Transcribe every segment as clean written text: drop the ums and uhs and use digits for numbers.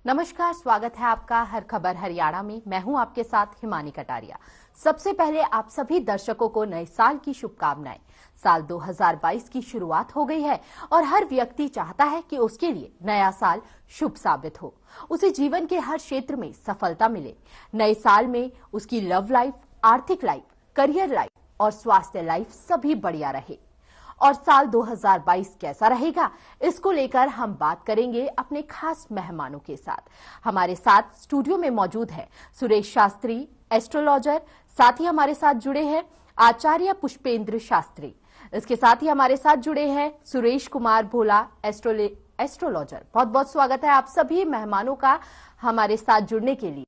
नमस्कार, स्वागत है आपका हर खबर हरियाणा में। मैं हूं आपके साथ हिमानी कटारिया। सबसे पहले आप सभी दर्शकों को नए साल की शुभकामनाएं। साल 2022 की शुरुआत हो गई है और हर व्यक्ति चाहता है कि उसके लिए नया साल शुभ साबित हो, उसे जीवन के हर क्षेत्र में सफलता मिले। नए साल में उसकी लव लाइफ, आर्थिक लाइफ, करियर लाइफ और स्वास्थ्य लाइफ सभी बढ़िया रहे। और साल 2022 कैसा रहेगा, इसको लेकर हम बात करेंगे अपने खास मेहमानों के साथ। हमारे साथ स्टूडियो में मौजूद है सुरेश शास्त्री, एस्ट्रोलॉजर। साथ ही हमारे साथ जुड़े हैं आचार्य पुष्पेंद्र शास्त्री। इसके साथ ही हमारे साथ जुड़े हैं सुरेश कुमार भोला, एस्ट्रोलॉजर। बहुत बहुत स्वागत है आप सभी मेहमानों का हमारे साथ जुड़ने के लिए।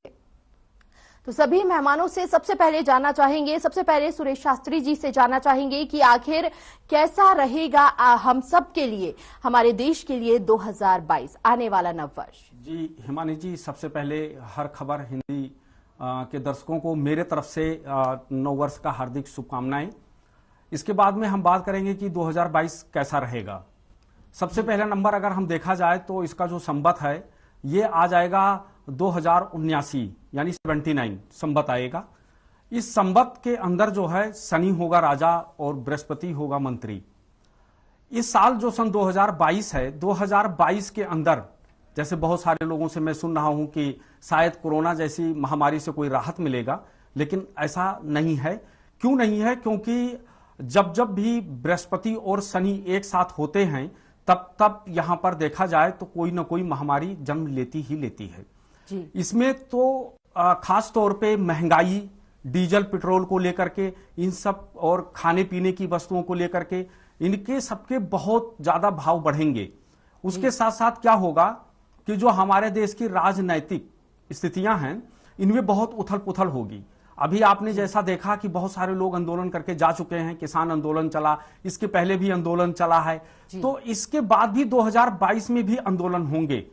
तो सभी मेहमानों से सबसे पहले जानना चाहेंगे, सबसे पहले सुरेश शास्त्री जी से जानना चाहेंगे कि आखिर कैसा रहेगा हम सब के लिए, हमारे देश के लिए 2022 आने वाला नववर्ष। जी हिमानी जी, सबसे पहले हर खबर हिंदी के दर्शकों को मेरे तरफ से नववर्ष का हार्दिक शुभकामनाएं। इसके बाद में हम बात करेंगे कि 2022 कैसा रहेगा। सबसे पहला नंबर अगर हम देखा जाए तो इसका जो संवत है ये आ जाएगा 2079 यानी 79 संवत आएगा। इस संवत के अंदर जो है शनि होगा राजा और बृहस्पति होगा मंत्री। इस साल जो सन 2022 है, 2022 के अंदर जैसे बहुत सारे लोगों से मैं सुन रहा हूं कि शायद कोरोना जैसी महामारी से कोई राहत मिलेगा, लेकिन ऐसा नहीं है। क्यों नहीं है? क्योंकि जब जब भी बृहस्पति और शनि एक साथ होते हैं तब तब यहां पर देखा जाए तो कोई ना कोई महामारी जन्म लेती ही लेती है जी। इसमें तो खास तौर पे महंगाई, डीजल पेट्रोल को लेकर के, इन सब और खाने पीने की वस्तुओं को लेकर के इनके सबके बहुत ज्यादा भाव बढ़ेंगे। उसके साथ साथ क्या होगा कि जो हमारे देश की राजनैतिक स्थितियां हैं इनमें बहुत उथल पुथल होगी। अभी आपने जैसा देखा कि बहुत सारे लोग आंदोलन करके जा चुके हैं, किसान आंदोलन चला, इसके पहले भी आंदोलन चला है, तो इसके बाद भी 2022 में भी आंदोलन होंगे।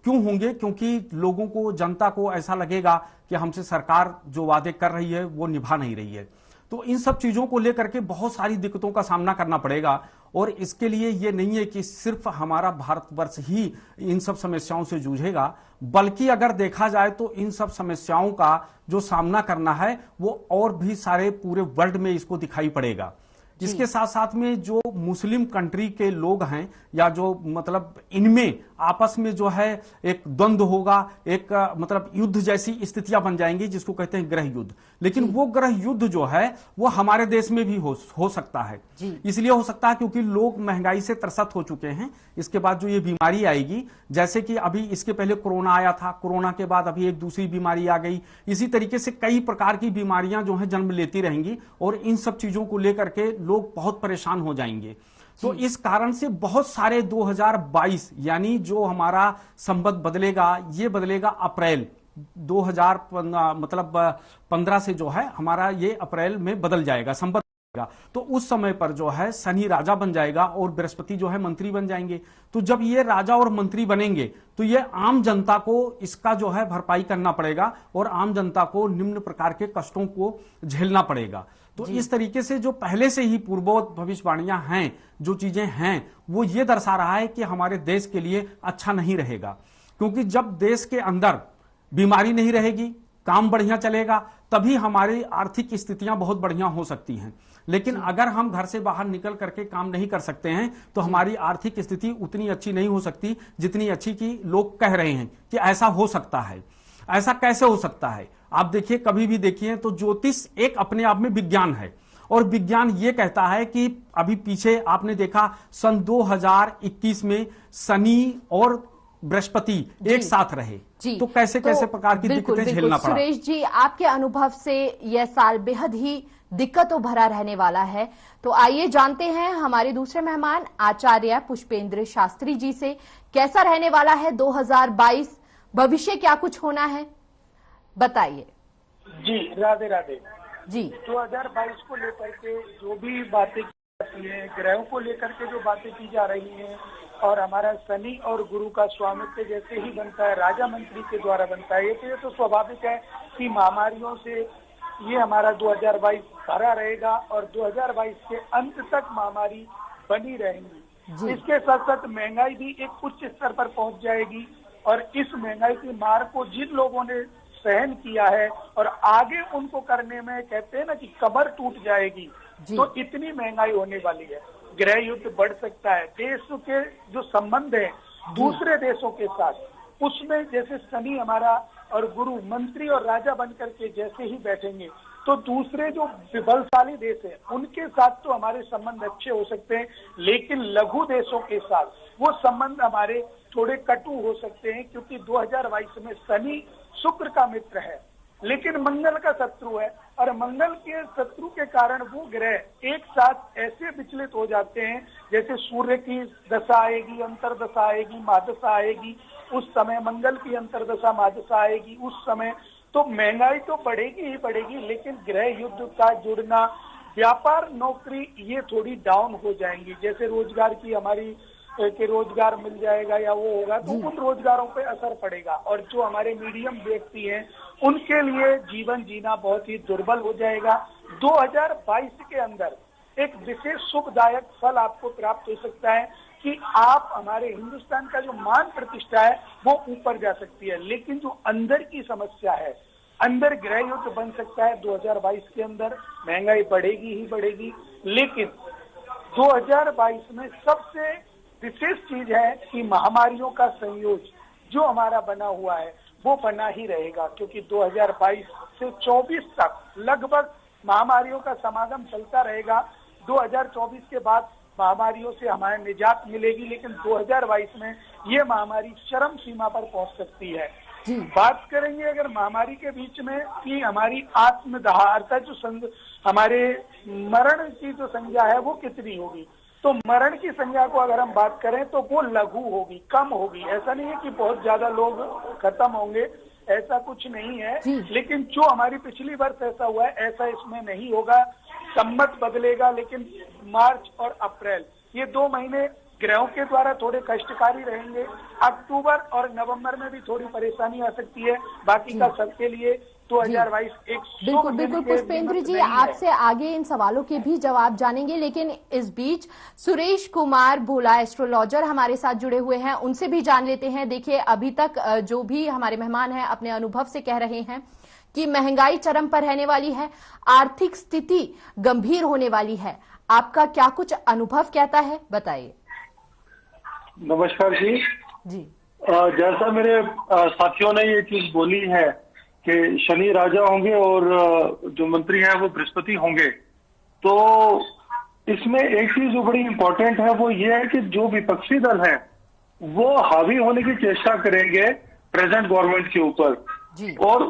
क्यों होंगे? क्योंकि लोगों को, जनता को ऐसा लगेगा कि हमसे सरकार जो वादे कर रही है वो निभा नहीं रही है। तो इन सब चीजों को लेकर के बहुत सारी दिक्कतों का सामना करना पड़ेगा। और इसके लिए ये नहीं है कि सिर्फ हमारा भारतवर्ष ही इन सब समस्याओं से जूझेगा, बल्कि अगर देखा जाए तो इन सब समस्याओं का जो सामना करना है वो और भी सारे पूरे वर्ल्ड में इसको दिखाई पड़ेगा। इसके साथ साथ में जो मुस्लिम कंट्री के लोग हैं या जो मतलब इनमें आपस में जो है एक द्वंद्व होगा, एक मतलब युद्ध जैसी स्थितियां बन जाएंगी जिसको कहते हैं ग्रह युद्ध। लेकिन वो ग्रह युद्ध जो है वो हमारे देश में भी हो सकता है। इसलिए हो सकता है क्योंकि लोग महंगाई से त्रस्त हो चुके हैं। इसके बाद जो ये बीमारी आएगी, जैसे कि अभी इसके पहले कोरोना आया था, कोरोना के बाद अभी एक दूसरी बीमारी आ गई, इसी तरीके से कई प्रकार की बीमारियां जो है जन्म लेती रहेंगी और इन सब चीजों को लेकर के लोग बहुत परेशान हो जाएंगे। तो इस कारण से बहुत सारे 2022 यानी जो हमारा संवत बदलेगा, ये बदलेगा अप्रैल 2015 से जो है हमारा ये अप्रैल में बदल जाएगा, संवत। तो उस समय पर जो है शनि राजा बन जाएगा और बृहस्पति जो है मंत्री बन जाएंगे। तो जब ये राजा और मंत्री बनेंगे तो ये आम जनता को इसका जो है भरपाई करना पड़ेगा और आम जनता को निम्न प्रकार के कष्टों को झेलना पड़ेगा। तो इस तरीके से जो पहले से ही पूर्वोक्त भविष्यवाणियां हैं, जो चीजें हैं, वो ये दर्शा रहा है कि हमारे देश के लिए अच्छा नहीं रहेगा। क्योंकि जब देश के अंदर बीमारी नहीं रहेगी, काम बढ़िया चलेगा, तभी हमारी आर्थिक स्थितियां बहुत बढ़िया हो सकती हैं। लेकिन अगर हम घर से बाहर निकल करके काम नहीं कर सकते हैं तो हमारी आर्थिक स्थिति उतनी अच्छी नहीं हो सकती जितनी अच्छी की लोग कह रहे हैं कि ऐसा हो सकता है। ऐसा कैसे हो सकता है? आप देखिए, कभी भी देखिए तो ज्योतिष एक अपने आप में विज्ञान है और विज्ञान ये कहता है कि अभी पीछे आपने देखा सन 2021 में शनि और बृहस्पति एक साथ रहे, तो कैसे कैसे प्रकार की दिक्कतें झेलना पड़ा। सुरेश जी, आपके अनुभव से यह साल बेहद ही दिक्कतों भरा रहने वाला है। तो आइए जानते हैं हमारे दूसरे मेहमान आचार्य पुष्पेंद्र शास्त्री जी से, कैसा रहने वाला है 2022, भविष्य क्या कुछ होना है, बताइए। जी राधे राधे जी। 2022 को लेकर के जो भी बातें की जाती है, ग्रहों को लेकर के जो बातें की जा रही हैं, और हमारा शनि और गुरु का स्वामित्व जैसे ही बनता है, राजा मंत्री के द्वारा बनता है, ये तो स्वाभाविक है कि महामारियों से ये हमारा 2022 भरा रहेगा और 2022 के अंत तक महामारी बनी रहेंगी। इसके साथ साथ महंगाई भी एक उच्च स्तर पर पहुंच जाएगी और इस महंगाई की मार को जिन लोगों ने सहन किया है और आगे उनको करने में कहते हैं ना कि कमर टूट जाएगी, तो इतनी महंगाई होने वाली है, गृह युद्ध बढ़ सकता है। देश के जो संबंध है दूसरे देशों के साथ, उसमें जैसे शनि हमारा और गुरु मंत्री और राजा बनकर के जैसे ही बैठेंगे, तो दूसरे जो बलशाली देश है उनके साथ तो हमारे संबंध अच्छे हो सकते हैं, लेकिन लघु देशों के साथ वो संबंध हमारे थोड़े कटु हो सकते हैं, क्योंकि 2022 में शनि शुक्र का मित्र है लेकिन मंगल का शत्रु है, और मंगल के शत्रु के कारण वो ग्रह एक साथ ऐसे विचलित हो जाते हैं जैसे सूर्य की दशा आएगी, अंतरदशा आएगी, महादशा आएगी, उस समय मंगल की अंतरदशा महादशा आएगी, उस समय तो महंगाई तो बढ़ेगी ही बढ़ेगी, लेकिन गृह युद्ध का जुड़ना, व्यापार नौकरी ये थोड़ी डाउन हो जाएंगी। जैसे रोजगार की हमारी के रोजगार मिल जाएगा या वो होगा तो उन रोजगारों पे असर पड़ेगा, और जो हमारे मीडियम व्यक्ति हैं उनके लिए जीवन जीना बहुत ही दुर्बल हो जाएगा। 2022 के अंदर एक विशेष शुभदायक फल आपको प्राप्त हो सकता है कि आप हमारे हिंदुस्तान का जो मान प्रतिष्ठा है वो ऊपर जा सकती है, लेकिन जो अंदर की समस्या है, अंदर गृह युद्ध बन सकता है 2022 के अंदर, महंगाई बढ़ेगी ही बढ़ेगी। लेकिन 2022 में सबसे विशेष चीज है कि महामारियों का संयोज जो हमारा बना हुआ है वो बना ही रहेगा, क्योंकि 2022 से 24 तक लगभग महामारियों का समागम चलता रहेगा। 2024 के बाद महामारियों से हमारे निजात मिलेगी, लेकिन 2022 में ये महामारी चरम सीमा पर पहुंच सकती है। बात करेंगे अगर महामारी के बीच में कि हमारी आत्मदाह अर्थात जो हमारे मरण की जो संख्या है वो कितनी होगी, तो मरण की संख्या को अगर हम बात करें तो वो लघु होगी, कम होगी। ऐसा नहीं है कि बहुत ज्यादा लोग खत्म होंगे, ऐसा कुछ नहीं है, लेकिन जो हमारी पिछली वर्ष ऐसा हुआ है ऐसा इसमें नहीं होगा। सम्मत बदलेगा, लेकिन मार्च और अप्रैल ये 2 महीने ग्रहों के द्वारा थोड़े कष्टकारी रहेंगे। अक्टूबर और नवंबर में भी थोड़ी परेशानी आ सकती है, बाकी का सबके लिए 2022 एक बिल्कुल बिल्कुल। पुष्पेंद्र जी, आपसे आगे इन सवालों के भी जवाब जानेंगे, लेकिन इस बीच सुरेश कुमार भोला एस्ट्रोलॉजर हमारे साथ जुड़े हुए हैं, उनसे भी जान लेते हैं। देखिए, अभी तक जो भी हमारे मेहमान हैं अपने अनुभव से कह रहे हैं कि महंगाई चरम पर रहने वाली है, आर्थिक स्थिति गंभीर होने वाली है। आपका क्या कुछ अनुभव कहता है, बताइए। नमस्कार जी। जैसा मेरे साथियों ने ये चीज बोली है कि शनि राजा होंगे और जो मंत्री हैं वो बृहस्पति होंगे, तो इसमें एक चीज जो बड़ी इंपॉर्टेंट है वो ये है कि जो विपक्षी दल है वो हावी होने की चेष्टा करेंगे प्रेजेंट गवर्नमेंट के ऊपर, और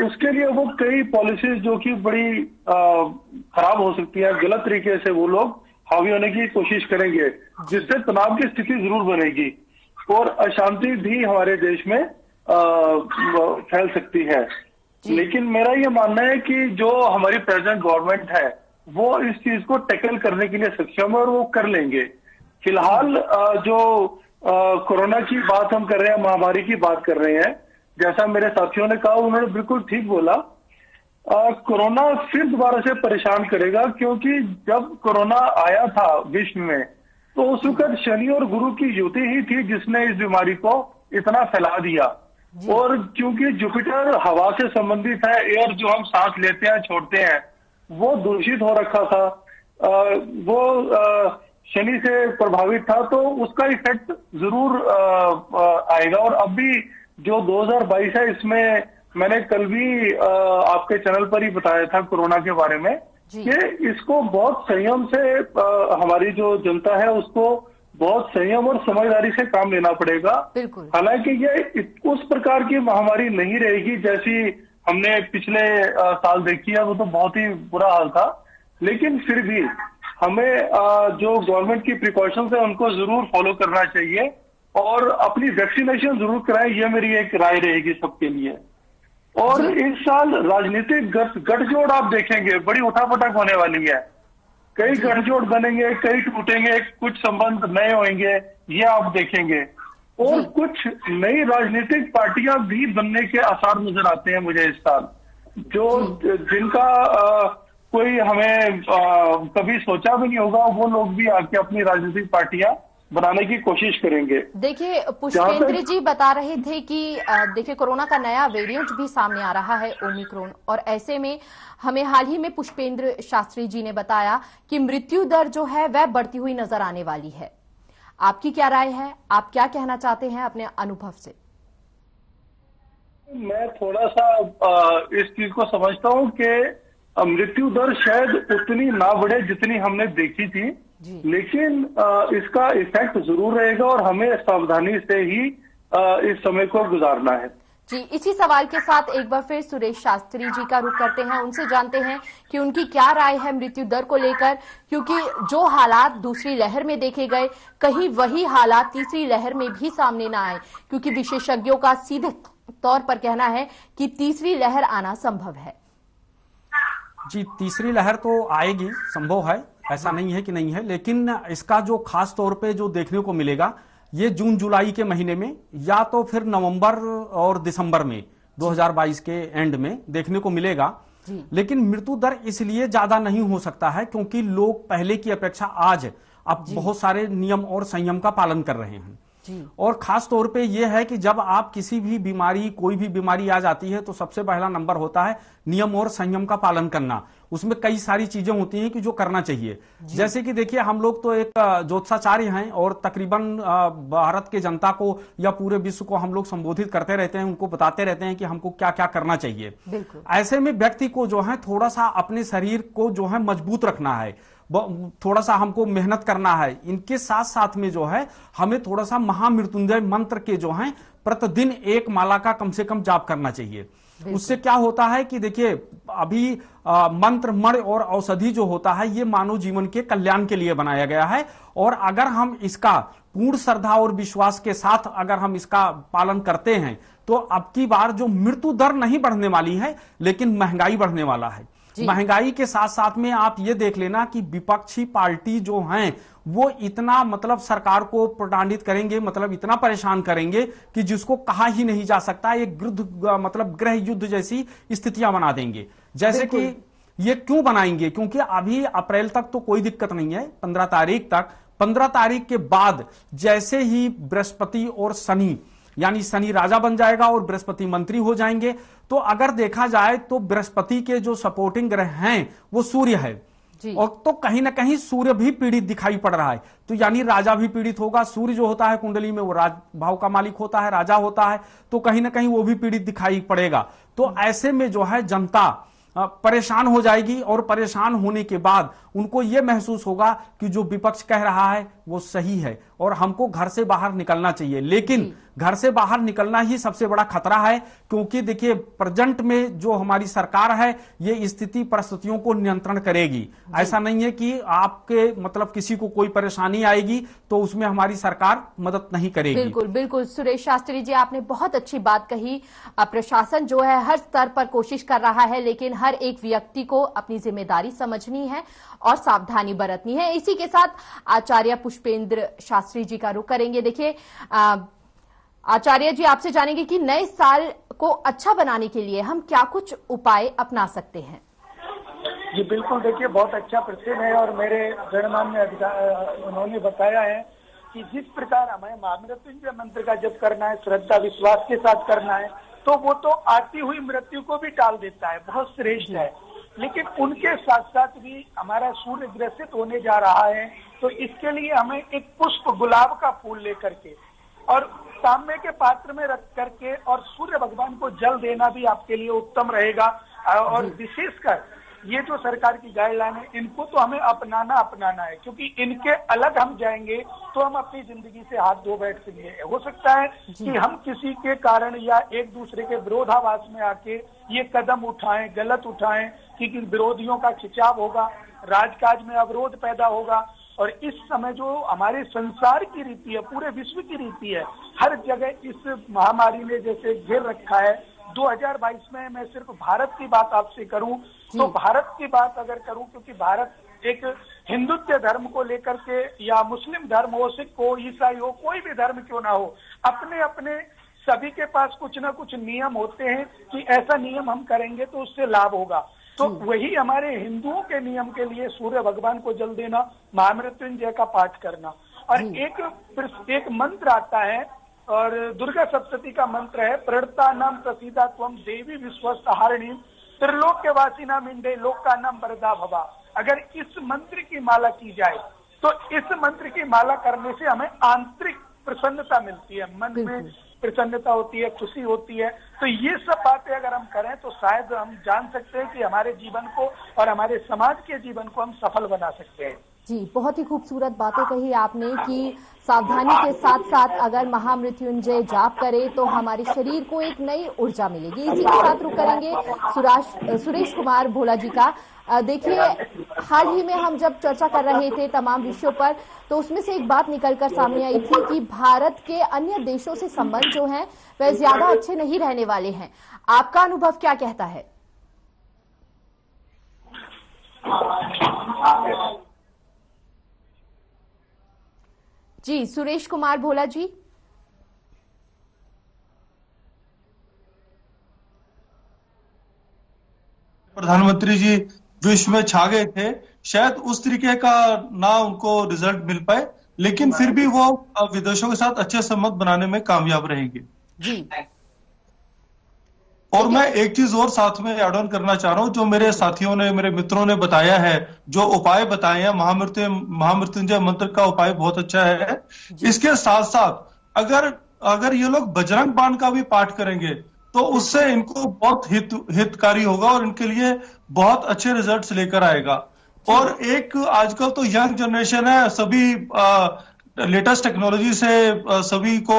उसके लिए वो कई पॉलिसीज जो कि बड़ी खराब हो सकती है, गलत तरीके से वो लोग हावी होने की कोशिश करेंगे, जिससे तनाव की स्थिति जरूर बनेगी और अशांति भी हमारे देश में फैल सकती है। लेकिन मेरा ये मानना है कि जो हमारी प्रेजेंट गवर्नमेंट है वो इस चीज को टैकल करने के लिए सक्षम है और वो कर लेंगे। फिलहाल जो कोरोना की बात हम कर रहे हैं, महामारी की बात कर रहे हैं, जैसा मेरे साथियों ने कहा उन्होंने बिल्कुल ठीक बोला। कोरोना फिर दोबारा से परेशान करेगा, क्योंकि जब कोरोना आया था विश्व में तो उस वक्त शनि और गुरु की युति ही थी जिसने इस बीमारी को इतना फैला दिया। और क्योंकि जुपिटर हवा से संबंधित है, एयर जो हम सांस लेते हैं छोड़ते हैं वो दूषित हो रखा था, वो शनि से प्रभावित था, तो उसका इफेक्ट जरूर आएगा। और अब भी जो 2022 है इसमें मैंने कल भी आपके चैनल पर ही बताया था कोरोना के बारे में कि इसको बहुत संयम से हमारी जो जनता है उसको बहुत संयम और समझदारी से काम लेना पड़ेगा। हालांकि ये उस प्रकार की महामारी नहीं रहेगी जैसी हमने पिछले साल देखी है, वो तो बहुत ही बुरा हाल था, लेकिन फिर भी हमें जो गवर्नमेंट की प्रिकॉशंस है उनको जरूर फॉलो करना चाहिए और अपनी वैक्सीनेशन जरूर कराएं, ये मेरी एक राय रहेगी सबके लिए। और इस साल राजनीतिक गठजोड़ आप देखेंगे बड़ी उठापटक होने वाली है, कई गठजोड़ बनेंगे, कई टूटेंगे, कुछ संबंध नए होंगे, ये आप देखेंगे, और कुछ नई राजनीतिक पार्टियां भी बनने के आसार नजर आते हैं मुझे इस साल, जो जिनका कोई हमें कभी सोचा भी नहीं होगा, वो लोग भी आके अपनी राजनीतिक पार्टियां बनाने की कोशिश करेंगे। देखिए पुष्पेंद्र जी बता रहे थे कि देखिए कोरोना का नया वेरिएंट भी सामने आ रहा है, ओमिक्रॉन, और ऐसे में हमें हाल ही में पुष्पेंद्र शास्त्री जी ने बताया कि मृत्यु दर जो है वह बढ़ती हुई नजर आने वाली है। आपकी क्या राय है? आप क्या कहना चाहते हैं अपने अनुभव से? मैं थोड़ा सा इस चीज को समझता हूँ कि मृत्यु दर शायद उतनी ना बढ़े जितनी हमने देखी थी, लेकिन इसका इफेक्ट जरूर रहेगा और हमें सावधानी से ही इस समय को गुजारना है। जी, इसी सवाल के साथ एक बार फिर सुरेश शास्त्री जी का रुख करते हैं, उनसे जानते हैं कि उनकी क्या राय है मृत्यु दर को लेकर, क्योंकि जो हालात दूसरी लहर में देखे गए कहीं वही हालात तीसरी लहर में भी सामने ना आए, क्योंकि विशेषज्ञों का सीधे तौर पर कहना है कि तीसरी लहर आना संभव है। जी, तीसरी लहर तो आएगी, संभव है, ऐसा नहीं है कि नहीं है, लेकिन इसका जो खास तौर पे जो देखने को मिलेगा ये जून जुलाई के महीने में या तो फिर नवंबर और दिसंबर में 2022 के एंड में देखने को मिलेगा। लेकिन मृत्यु दर इसलिए ज्यादा नहीं हो सकता है क्योंकि लोग पहले की अपेक्षा आज अब बहुत सारे नियम और संयम का पालन कर रहे हैं। और खास तौर पे यह है कि जब आप किसी भी बीमारी, कोई भी बीमारी आ जाती है तो सबसे पहला नंबर होता है नियम और संयम का पालन करना। उसमें कई सारी चीजें होती हैं कि जो करना चाहिए, जैसे कि देखिए हम लोग तो एक ज्योतिषाचार्य हैं और तकरीबन भारत के जनता को या पूरे विश्व को हम लोग संबोधित करते रहते हैं, उनको बताते रहते हैं कि हमको क्या क्या करना चाहिए। ऐसे में व्यक्ति को जो है थोड़ा सा अपने शरीर को जो है मजबूत रखना है, थोड़ा सा हमको मेहनत करना है। इनके साथ साथ में जो है हमें थोड़ा सा महामृत्युंजय मंत्र के जो है प्रतिदिन एक माला का कम से कम जाप करना चाहिए। उससे क्या होता है कि देखिए अभी मंत्र, मण और औषधि जो होता है ये मानव जीवन के कल्याण के लिए बनाया गया है, और अगर हम इसका पूर्ण श्रद्धा और विश्वास के साथ अगर हम इसका पालन करते हैं तो अब की बार जो मृत्यु दर नहीं बढ़ने वाली है लेकिन महंगाई बढ़ने वाला है। महंगाई के साथ साथ में आप ये देख लेना कि विपक्षी पार्टी जो हैं वो इतना मतलब सरकार को प्रताड़ित करेंगे, मतलब इतना परेशान करेंगे कि जिसको कहा ही नहीं जा सकता, एक मतलब गृह युद्ध जैसी स्थितियां बना देंगे। जैसे कि ये क्यों बनाएंगे, क्योंकि अभी अप्रैल तक तो कोई दिक्कत नहीं है, 15 तारीख तक। 15 तारीख के बाद जैसे ही बृहस्पति और शनि, यानी शनि राजा बन जाएगा और बृहस्पति मंत्री हो जाएंगे, तो अगर देखा जाए तो बृहस्पति के जो सपोर्टिंग ग्रह हैं वो सूर्य है, और तो कहीं ना कहीं सूर्य भी पीड़ित दिखाई पड़ रहा है, तो यानी राजा भी पीड़ित होगा। सूर्य जो होता है कुंडली में वो राज भाव का मालिक होता है, राजा होता है, तो कहीं ना कहीं वो भी पीड़ित दिखाई पड़ेगा। तो ऐसे में जो है जनता परेशान हो जाएगी, और परेशान होने के बाद उनको यह महसूस होगा कि जो विपक्ष कह रहा है वो सही है और हमको घर से बाहर निकलना चाहिए। लेकिन घर से बाहर निकलना ही सबसे बड़ा खतरा है, क्योंकि देखिए प्रेजेंट में जो हमारी सरकार है ये स्थिति परिस्थितियों को नियंत्रण करेगी। ऐसा नहीं है कि आपके मतलब किसी को कोई परेशानी आएगी तो उसमें हमारी सरकार मदद नहीं करेगी। बिल्कुल बिल्कुल सुरेश शास्त्री जी, आपने बहुत अच्छी बात कही। प्रशासन जो है हर स्तर पर कोशिश कर रहा है, लेकिन हर एक व्यक्ति को अपनी जिम्मेदारी समझनी है और सावधानी बरतनी है। इसी के साथ आचार्य पुष्पेंद्र शास्त्री जी का रुख करेंगे। देखिए आचार्य जी, आपसे जानेंगे कि नए साल को अच्छा बनाने के लिए हम क्या कुछ उपाय अपना सकते हैं। जी बिल्कुल, देखिए बहुत अच्छा प्रश्न है, और मेरे गणमान्य उन्होंने बताया है कि जिस प्रकार हमें महामृत्युंजय मंत्र का जप करना है, श्रद्धा विश्वास के साथ करना है, तो वो तो आती हुई मृत्यु को भी टाल देता है, बहुत श्रेष्ठ है। लेकिन उनके साथ साथ भी हमारा सूर्य ग्रसित होने जा रहा है, तो इसके लिए हमें एक पुष्प गुलाब का फूल लेकर के और तांबे के पात्र में रख करके और सूर्य भगवान को जल देना भी आपके लिए उत्तम रहेगा। और विशेषकर ये जो सरकार की गाइडलाइन है इनको तो हमें अपनाना है, क्योंकि इनके अलग हम जाएंगे तो हम अपनी जिंदगी से हाथ धो बैठेंगे। हो सकता है कि हम किसी के कारण या एक दूसरे के विरोधाभास में आके ये कदम उठाएं, गलत उठाएं, क्योंकि विरोधियों का खिंचाव होगा, राजकाज में अवरोध पैदा होगा। और इस समय जो हमारे संसार की रीति है, पूरे विश्व की रीति है, हर जगह इस महामारी ने जैसे घेर रखा है। 2022 में मैं सिर्फ भारत की बात आपसे करूं तो भारत की बात अगर करूं, क्योंकि भारत एक हिंदुत्व धर्म को लेकर के, या मुस्लिम धर्म हो, सिख हो, ईसाई हो, कोई भी धर्म क्यों ना हो, अपने अपने सभी के पास कुछ ना कुछ नियम होते हैं कि ऐसा नियम हम करेंगे तो उससे लाभ होगा। तो वही हमारे हिंदुओं के नियम के लिए सूर्य भगवान को जल देना, महामृत्युंजय का पाठ करना, और एक मंत्र आता है, और दुर्गा सप्तती का मंत्र है, प्रणता नाम प्रसीदा त्वम देवी विश्वस्त हारिणी त्रिलोक्यवासी नाम इंदे लोक का नाम वरदा भवा। अगर इस मंत्र की माला की जाए तो इस मंत्र की माला करने से हमें आंतरिक प्रसन्नता मिलती है, मन में प्रसन्नता होती है, खुशी होती है। तो ये सब बातें अगर हम करें तो शायद हम जान सकते हैं कि हमारे जीवन को और हमारे समाज के जीवन को हम सफल बना सकते हैं। जी, बहुत ही खूबसूरत बातें कही आपने कि सावधानी के साथ साथ अगर महामृत्युंजय जाप करें तो हमारे शरीर को एक नई ऊर्जा मिलेगी। इसी के साथ रुक करेंगे सुरेश कुमार भोला जी का। देखिए, हाल ही में हम जब चर्चा कर रहे थे तमाम विषयों पर, तो उसमें से एक बात निकलकर सामने आई थी कि भारत के अन्य देशों से संबंध जो हैं वह ज्यादा अच्छे नहीं रहने वाले हैं। आपका अनुभव क्या कहता है? जी, सुरेश कुमार भोला जी। प्रधानमंत्री जी विश्व में छा गए थे, शायद उस तरीके का ना उनको रिजल्ट मिल पाए, लेकिन फिर भी वो विदेशों के साथ अच्छे संबंध बनाने में कामयाब रहेंगे। जी। और मैं एक चीज और साथ में ऐड ऑन करना चाह रहा हूं, जो मेरे साथियों ने, मेरे मित्रों ने बताया है, जो उपाय बताए हैं, महामृत्युंजय मंत्र का उपाय बहुत अच्छा है। इसके साथ साथ अगर ये लोग बजरंग बाण का भी पाठ करेंगे तो उससे इनको बहुत हितकारी होगा और इनके लिए बहुत अच्छे रिजल्ट्स लेकर आएगा। और एक आजकल तो यंग जनरेशन है, सभी लेटेस्ट टेक्नोलॉजी से सभी को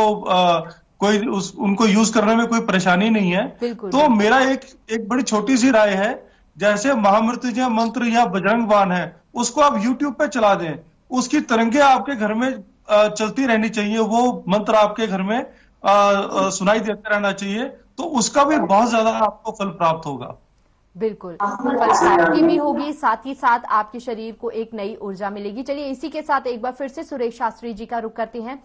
उनको यूज करने में कोई परेशानी नहीं है। तो मेरा एक बड़ी छोटी सी राय है, जैसे महामृत्युंजय मंत्र या बजरंग बाण है, उसको आप यूट्यूब पे चला दें, उसकी तरंगे आपके घर में चलती रहनी चाहिए, वो मंत्र आपके घर में सुनाई देता रहना चाहिए, तो उसका भी बहुत ज्यादा आपको फल प्राप्त होगा। बिल्कुल, फल प्राप्ति भी होगी, साथ ही साथ आपके शरीर को एक नई ऊर्जा मिलेगी। चलिए, इसी के साथ एक बार फिर से सुरेश शास्त्री जी का रुख करते हैं।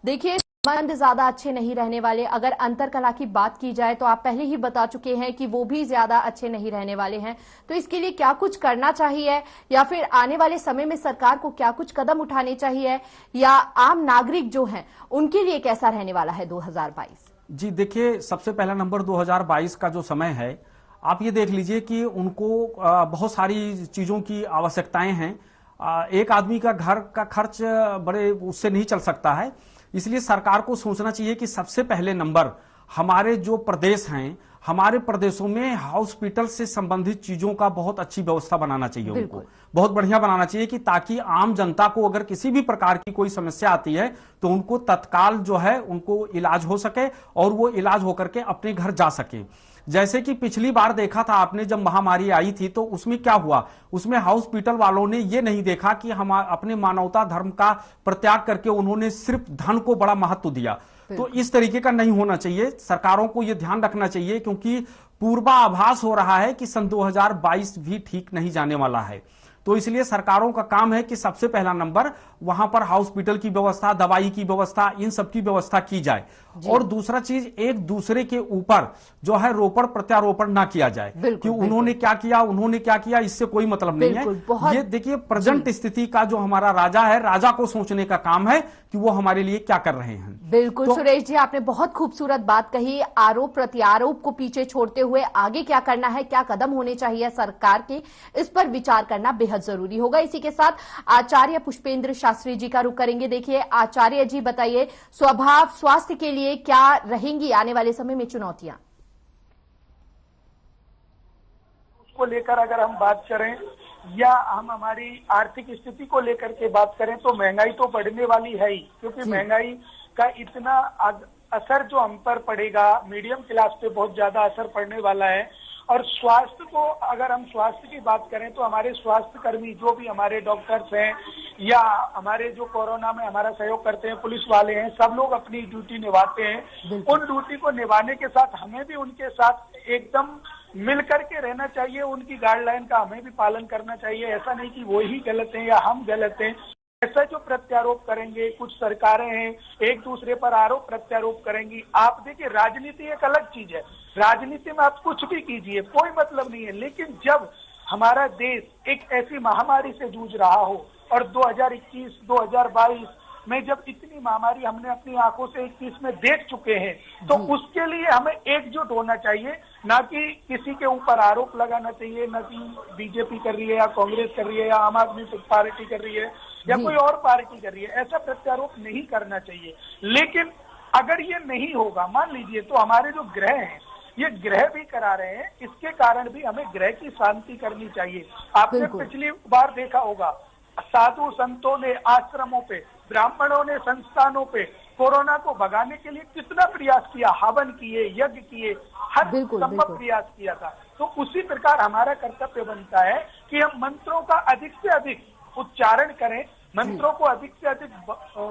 देखिए, संबंध ज्यादा अच्छे नहीं रहने वाले। अगर अंतरकला की बात की जाए तो आप पहले ही बता चुके हैं कि वो भी ज्यादा अच्छे नहीं रहने वाले हैं। तो इसके लिए क्या कुछ करना चाहिए, या फिर आने वाले समय में सरकार को क्या कुछ कदम उठाने चाहिए, या आम नागरिक जो हैं उनके लिए कैसा रहने वाला है 2022? जी देखिए, सबसे पहला नंबर 2022 का जो समय है, आप ये देख लीजिए कि उनको बहुत सारी चीजों की आवश्यकताएं हैं। एक आदमी का घर का खर्च बड़े उससे नहीं चल सकता है, इसलिए सरकार को सोचना चाहिए कि सबसे पहले नंबर हमारे जो प्रदेश हैं, हमारे प्रदेशों में हॉस्पिटल से संबंधित चीजों का बहुत अच्छी व्यवस्था बनाना चाहिए, उनको बहुत बढ़िया बनाना चाहिए, कि ताकि आम जनता को अगर किसी भी प्रकार की कोई समस्या आती है तो उनको तत्काल जो है उनको इलाज हो सके और वो इलाज होकर के अपने घर जा सके। जैसे कि पिछली बार देखा था आपने, जब महामारी आई थी तो उसमें क्या हुआ, उसमें हॉस्पिटल वालों ने ये नहीं देखा कि हम अपने मानवता धर्म का परित्याग करके उन्होंने सिर्फ धन को बड़ा महत्व दिया। तो इस तरीके का नहीं होना चाहिए, सरकारों को यह ध्यान रखना चाहिए, क्योंकि पूर्वाभास हो रहा है कि सन 2022 भी ठीक नहीं जाने वाला है। तो इसलिए सरकारों का काम है कि सबसे पहला नंबर वहां पर हॉस्पिटल की व्यवस्था, दवाई की व्यवस्था, इन सब की व्यवस्था की जाए। और दूसरा चीज, एक दूसरे के ऊपर जो है रोपण प्रत्यारोपण ना किया जाए कि उन्होंने क्या किया, उन्होंने क्या किया, इससे कोई मतलब नहीं है। ये देखिए, प्रेजेंट स्थिति का जो हमारा राजा है, राजा को सोचने का काम है कि वो हमारे लिए क्या कर रहे हैं। बिल्कुल तो, सुरेश जी, आपने बहुत खूबसूरत बात कही। आरोप प्रत्यारोप को पीछे छोड़ते हुए आगे क्या करना है, क्या कदम होने चाहिए सरकार के, इस पर विचार करना बेहद जरूरी होगा। इसी के साथ आचार्य पुष्पेंद्र शास्त्री जी का रुख करेंगे। देखिए आचार्य जी, बताइए स्वभाव स्वास्थ्य के लिए क्या रहेंगी आने वाले समय में चुनौतियां? उसको लेकर अगर हम बात करें या हम हमारी आर्थिक स्थिति को लेकर के बात करें तो महंगाई तो बढ़ने वाली है ही, क्योंकि महंगाई का इतना असर जो हम पर पड़ेगा, मीडियम क्लास पे बहुत ज्यादा असर पड़ने वाला है। और स्वास्थ्य को अगर हम स्वास्थ्य की बात करें तो हमारे स्वास्थ्य कर्मी जो भी हमारे डॉक्टर्स हैं या हमारे जो कोरोना में हमारा सहयोग करते हैं, पुलिस वाले हैं, सब लोग अपनी ड्यूटी निभाते हैं। उन ड्यूटी को निभाने के साथ हमें भी उनके साथ एकदम मिल करके रहना चाहिए, उनकी गाइडलाइन का हमें भी पालन करना चाहिए। ऐसा नहीं कि वो ही गलत है या हम गलत हैं। ऐसा जो प्रत्यारोप करेंगे, कुछ सरकारें हैं एक दूसरे पर आरोप प्रत्यारोप करेंगी। आप देखिए, राजनीति एक अलग चीज है, राजनीति में आप कुछ भी कीजिए, कोई मतलब नहीं है, लेकिन जब हमारा देश एक ऐसी महामारी से जूझ रहा हो और 2021, 2022 में जब इतनी महामारी हमने अपनी आंखों से 21 में देख चुके हैं, तो उसके लिए हमें एकजुट होना चाहिए, ना कि किसी के ऊपर आरोप लगाना चाहिए, ना कि बीजेपी कर रही है या कांग्रेस कर रही है या आम आदमी पार्टी कर रही है या कोई और पार्टी कर रही है, ऐसा प्रत्यारोप नहीं करना चाहिए। लेकिन अगर ये नहीं होगा, मान लीजिए, तो हमारे जो ग्रह हैं ये ग्रह भी करा रहे हैं, इसके कारण भी हमें ग्रह की शांति करनी चाहिए। आपने पिछली बार देखा होगा, साधु संतों ने आश्रमों पे, ब्राह्मणों ने संस्थानों पे कोरोना को भगाने के लिए कितना प्रयास किया, हवन किए, यज्ञ किए, हर संभव प्रयास किया था। तो उसी प्रकार हमारा कर्तव्य बनता है कि हम मंत्रों का अधिक से अधिक उच्चारण करें, मंत्रों को अधिक से अधिक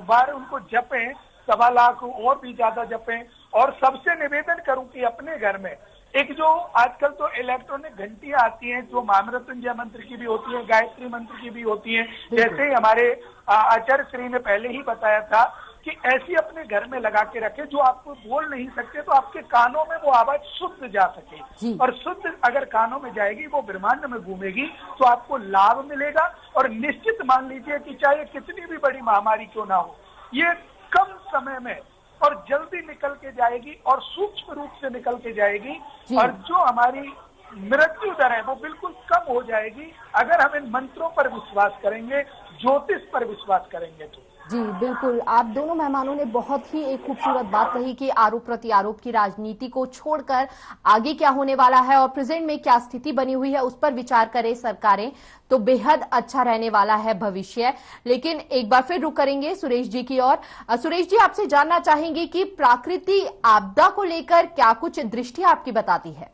बार उनको जपें, 1.25 लाख और भी ज्यादा जपें। और सबसे निवेदन करूं कि अपने घर में एक जो आजकल तो इलेक्ट्रॉनिक घंटियां आती हैं, जो महामृत्युंजय मंत्र की भी होती है, गायत्री मंत्र की भी होती है, जैसे ही हमारे आचार्य श्री ने पहले ही बताया था कि ऐसी अपने घर में लगा के रखें, जो आपको बोल नहीं सकते तो आपके कानों में वो आवाज शुद्ध जा सके, और शुद्ध अगर कानों में जाएगी, वो ब्रह्मांड में घूमेगी, तो आपको लाभ मिलेगा। और निश्चित मान लीजिए कि चाहे कितनी भी बड़ी महामारी क्यों ना हो, ये कम समय में और जल्दी निकल के जाएगी और सूक्ष्म रूप से निकल के जाएगी, और जो हमारी मृत्यु दर है वो बिल्कुल कम हो जाएगी, अगर हम इन मंत्रों पर विश्वास करेंगे, ज्योतिष पर विश्वास करेंगे तो। जी बिल्कुल, आप दोनों मेहमानों ने बहुत ही एक खूबसूरत बात कही कि आरोप प्रत्यारोप की राजनीति को छोड़कर आगे क्या होने वाला है और प्रेजेंट में क्या स्थिति बनी हुई है उस पर विचार करें सरकारें, तो बेहद अच्छा रहने वाला है भविष्य। लेकिन एक बार फिर रुक करेंगे सुरेश जी की ओर। सुरेश जी, आपसे जानना चाहेंगे कि प्राकृतिक आपदा को लेकर क्या कुछ दृष्टि आपकी बताती है?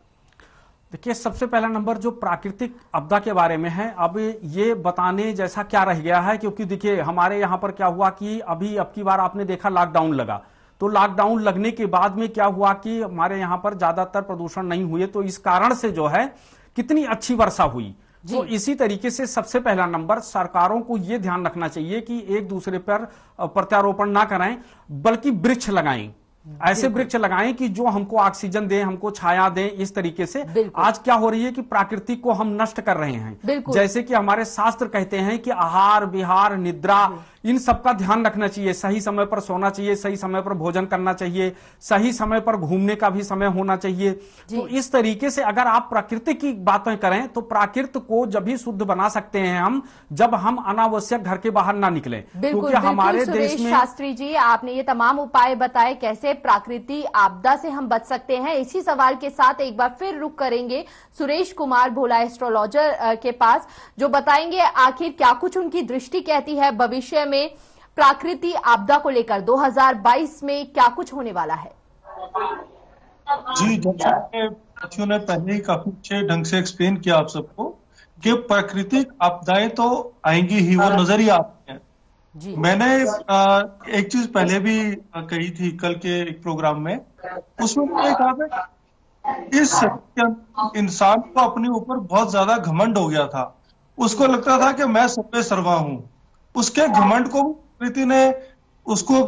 देखिए, सबसे पहला नंबर जो प्राकृतिक आपदा के बारे में है, अब ये बताने जैसा क्या रह गया है, क्योंकि देखिए हमारे यहाँ पर क्या हुआ कि अभी अब की बार आपने देखा लॉकडाउन लगा, तो लॉकडाउन लगने के बाद में क्या हुआ कि हमारे यहाँ पर ज्यादातर प्रदूषण नहीं हुए, तो इस कारण से जो है कितनी अच्छी वर्षा हुई। तो इसी तरीके से सबसे पहला नंबर सरकारों को यह ध्यान रखना चाहिए कि एक दूसरे पर प्रत्यारोपण ना करें, बल्कि वृक्ष लगाएं, ऐसे वृक्ष लगाएं कि जो हमको ऑक्सीजन दें, हमको छाया दें। इस तरीके से आज क्या हो रही है कि प्रकृति को हम नष्ट कर रहे हैं। जैसे कि हमारे शास्त्र कहते हैं कि आहार विहार निद्रा इन सब का ध्यान रखना चाहिए, सही समय पर सोना चाहिए, सही समय पर भोजन करना चाहिए, सही समय पर घूमने का भी समय होना चाहिए। तो इस तरीके से अगर आप प्रकृति की बातें करें तो प्रकृति को जब भी शुद्ध बना सकते हैं हम, जब हम अनावश्यक घर के बाहर ना निकलें। क्योंकि हमारे देश में शास्त्री जी, आपने ये तमाम उपाय बताए कैसे प्राकृतिक आपदा से हम बच सकते हैं। इसी सवाल के साथ एक बार फिर रुक करेंगे सुरेश कुमार भोला एस्ट्रोलॉजर के पास, जो बताएंगे आखिर क्या कुछ उनकी दृष्टि कहती है भविष्य में प्राकृतिक आपदा को लेकर 2022 में क्या कुछ होने वाला है। जी, जैसे साथियों ने पहले ही काफी अच्छे ढंग से एक्सप्लेन किया आप सबको कि प्राकृतिक आपदाएं तो आएंगी ही, वो नजर ही आती हैं। मैंने एक चीज पहले भी कही थी कल के एक प्रोग्राम में, उसमें मैंने कहा था इस इंसान को अपने ऊपर बहुत ज्यादा घमंड हो गया था, उसको लगता था कि मैं सब पे सर्वा हूं। उसके घमंड को प्रकृति ने उसको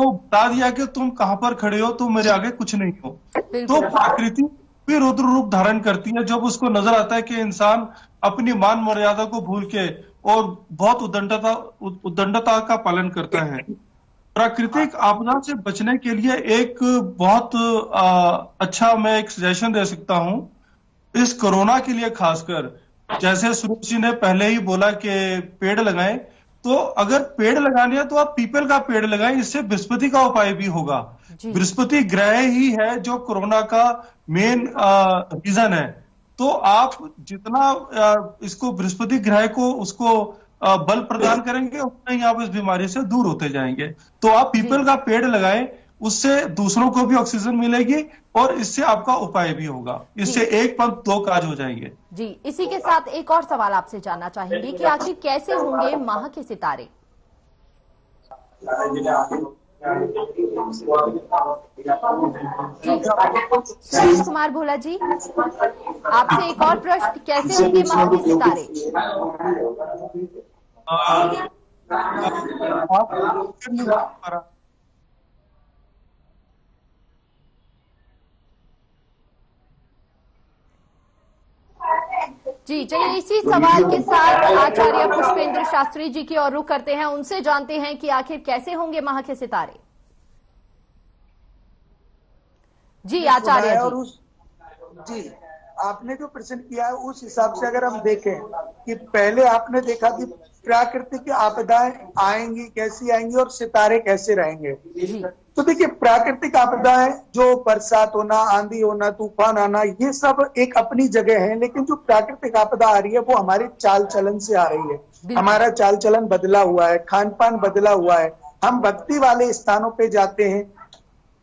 बता दिया कि तुम कहां पर खड़े हो, तुम मेरे आगे कुछ नहीं हो। तो प्रकृति भी रुद्र रूप धारण करती है जब उसको नजर आता है कि इंसान अपनी मान मर्यादा को भूल के और बहुत उद्दंडता का पालन करता है। प्राकृतिक आपदा से बचने के लिए एक बहुत अच्छा मैं एक सजेशन दे सकता हूं इस कोरोना के लिए खासकर। जैसे सुरेश जी ने पहले ही बोला कि पेड़ लगाएं, तो अगर पेड़ लगाने हैं तो आप पीपल का पेड़ लगाएं, इससे बृहस्पति का उपाय भी होगा। बृहस्पति ग्रह ही है जो कोरोना का मेन रीजन है। तो आप जितना इसको बृहस्पति ग्रह को उसको बल प्रदान करेंगे, उतना ही आप इस बीमारी से दूर होते जाएंगे। तो आप पीपल का पेड़ लगाएं, उससे दूसरों को भी ऑक्सीजन मिलेगी और इससे आपका उपाय भी होगा। इससे एक पंथ दो काज हो जाएंगे। जी, इसी के साथ एक और सवाल आपसे जानना चाहेंगे कि आखिर कैसे होंगे माह के सितारे? सुरेश कुमार भोला जी, आपसे एक और प्रश्न, कैसे होंगे माह के सितारे? जी चलिए इसी सवाल के साथ आचार्य पुष्पेंद्र शास्त्री जी की ओर रुख करते हैं, उनसे जानते हैं कि आखिर कैसे होंगे माह के सितारे। जी आचार्य जी आपने जो प्रश्न किया है उस हिसाब से अगर हम देखें कि पहले आपने देखा कि प्राकृतिक आपदाएं आएंगी, कैसी आएंगी और सितारे कैसे रहेंगे। तो देखिए प्राकृतिक आपदाएं जो बरसात होना, आंधी होना, तूफान आना, ये सब एक अपनी जगह है, लेकिन जो प्राकृतिक आपदा आ रही है वो हमारे चाल चलन से आ रही है। हमारा चाल चलन बदला हुआ है, खान पान बदला हुआ है, हम भक्ति वाले स्थानों पे जाते हैं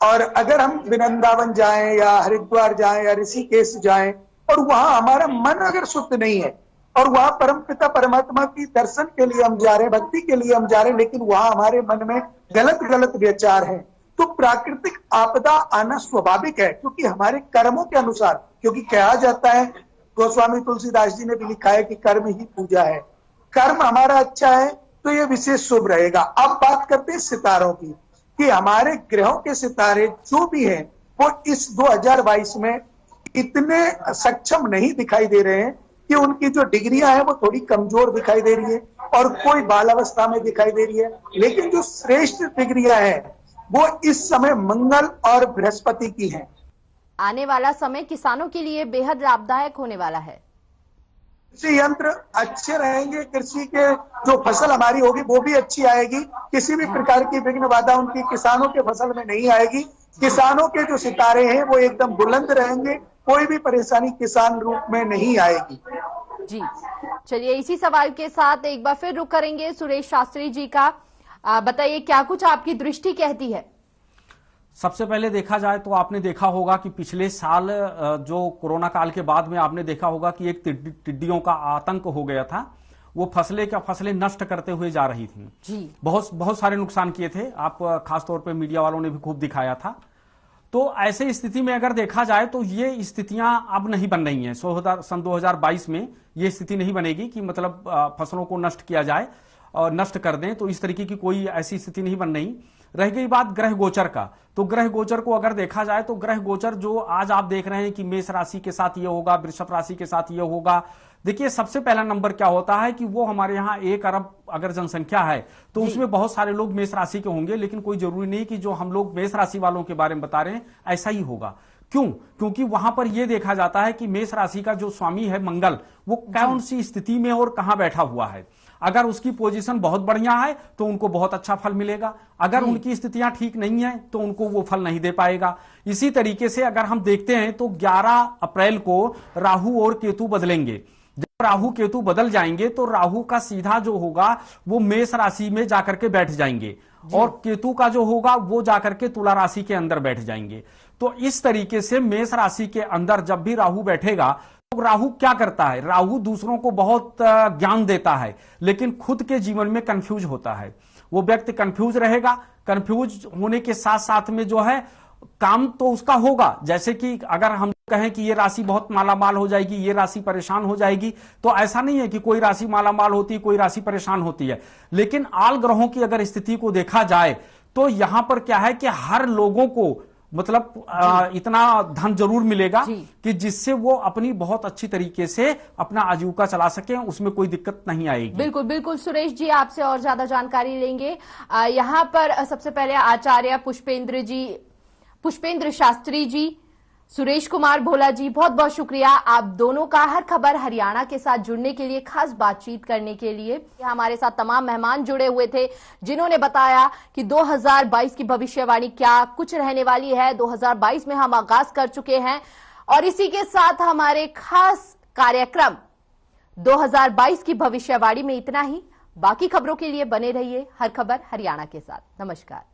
और अगर हम वृंदावन जाएं या हरिद्वार जाएं या ऋषिकेश जाएं और वहां हमारा मन अगर शुद्ध नहीं है और वहां परमपिता परमात्मा की दर्शन के लिए हम जा रहे हैं, भक्ति के लिए हम जा रहे हैं, लेकिन वहां हमारे मन में गलत गलत विचार हैं, तो प्राकृतिक आपदा आना स्वाभाविक है, क्योंकि हमारे कर्मों के अनुसार, क्योंकि कहा जाता है, गोस्वामी तुलसीदास जी ने भी लिखा है कि कर्म ही पूजा है। कर्म हमारा अच्छा है तो ये विशेष शुभ रहेगा। अब बात करते हैं सितारों की, कि हमारे ग्रहों के सितारे जो भी हैं वो इस 2022 में इतने सक्षम नहीं दिखाई दे रहे हैं कि उनकी जो डिग्रियां हैं वो थोड़ी कमजोर दिखाई दे रही है और कोई बाल अवस्था में दिखाई दे रही है, लेकिन जो श्रेष्ठ डिग्रियां हैं वो इस समय मंगल और बृहस्पति की हैं। आने वाला समय किसानों के लिए बेहद लाभदायक होने वाला है। कृषि यंत्र अच्छे रहेंगे, कृषि के जो फसल हमारी होगी वो भी अच्छी आएगी, किसी भी प्रकार की विघ्न बाधा उनकी किसानों के फसल में नहीं आएगी। किसानों के जो सितारे हैं वो एकदम बुलंद रहेंगे, कोई भी परेशानी किसान रूप में नहीं आएगी। जी चलिए इसी सवाल के साथ एक बार फिर रुक करेंगे सुरेश शास्त्री जी का। बताइए क्या कुछ आपकी दृष्टि कहती है। सबसे पहले देखा जाए तो आपने देखा होगा कि पिछले साल जो कोरोना काल के बाद में आपने देखा होगा कि एक टिड्डियों का आतंक हो गया था, वो फसलें नष्ट करते हुए जा रही थी जी। बहुत सारे नुकसान किए थे, आप खासतौर पे मीडिया वालों ने भी खूब दिखाया था। तो ऐसे स्थिति में अगर देखा जाए तो ये स्थितियां अब नहीं बन रही हैं। सन 2022 में ये स्थिति नहीं बनेगी कि मतलब फसलों को नष्ट किया जाए और नष्ट कर दें, तो इस तरीके की कोई ऐसी स्थिति नहीं बन रही। रह गई बात ग्रह गोचर का, तो ग्रह गोचर को अगर देखा जाए तो ग्रह गोचर जो आज आप देख रहे हैं कि मेष राशि के साथ ये होगा, वृषभ राशि के साथ ये होगा। देखिए सबसे पहला नंबर क्या होता है कि वो हमारे यहाँ 1 अरब अगर जनसंख्या है तो उसमें बहुत सारे लोग मेष राशि के होंगे, लेकिन कोई जरूरी नहीं कि जो हम लोग मेष राशि वालों के बारे में बता रहे हैं ऐसा ही होगा। क्यों? क्योंकि वहां पर यह देखा जाता है कि मेष राशि का जो स्वामी है मंगल, वो कौन सी स्थिति में और कहां बैठा हुआ है। अगर उसकी पोजीशन बहुत बढ़िया है तो उनको बहुत अच्छा फल मिलेगा, अगर उनकी स्थितियां ठीक नहीं है तो उनको वो फल नहीं दे पाएगा। इसी तरीके से अगर हम देखते हैं तो 11 अप्रैल को राहु और केतु बदलेंगे। जब राहु केतु बदल जाएंगे तो राहु का सीधा जो होगा वो मेष राशि में जाकर के बैठ जाएंगे और केतु का जो होगा वो जाकर के तुला राशि के अंदर बैठ जाएंगे। तो इस तरीके से मेष राशि के अंदर जब भी राहु बैठेगा तो राहु क्या करता है, राहु दूसरों को बहुत ज्ञान देता है लेकिन खुद के जीवन में कंफ्यूज होता है। वो व्यक्ति कंफ्यूज रहेगा, कंफ्यूज होने के साथ साथ में जो है काम तो उसका होगा। जैसे कि अगर हम कहें कि ये राशि बहुत मालामाल हो जाएगी, ये राशि परेशान हो जाएगी, तो ऐसा नहीं है कि कोई राशि मालामाल होती है, कोई राशि परेशान होती है। लेकिन आल ग्रहों की अगर स्थिति को देखा जाए तो यहां पर क्या है कि हर लोगों को मतलब इतना धन जरूर मिलेगा कि जिससे वो अपनी बहुत अच्छी तरीके से अपना आजीविका चला सके, उसमें कोई दिक्कत नहीं आएगी। बिल्कुल बिल्कुल सुरेश जी, आपसे और ज्यादा जानकारी लेंगे। यहाँ पर सबसे पहले आचार्य पुष्पेंद्र शास्त्री जी, सुरेश कुमार भोला जी, बहुत बहुत शुक्रिया आप दोनों का हर खबर हरियाणा के साथ जुड़ने के लिए, खास बातचीत करने के लिए। हमारे साथ तमाम मेहमान जुड़े हुए थे जिन्होंने बताया कि 2022 की भविष्यवाणी क्या कुछ रहने वाली है। 2022 में हम आगाज कर चुके हैं और इसी के साथ हमारे खास कार्यक्रम 2022 की भविष्यवाणी में इतना ही। बाकी खबरों के लिए बने रहिए हर खबर हरियाणा के साथ। नमस्कार।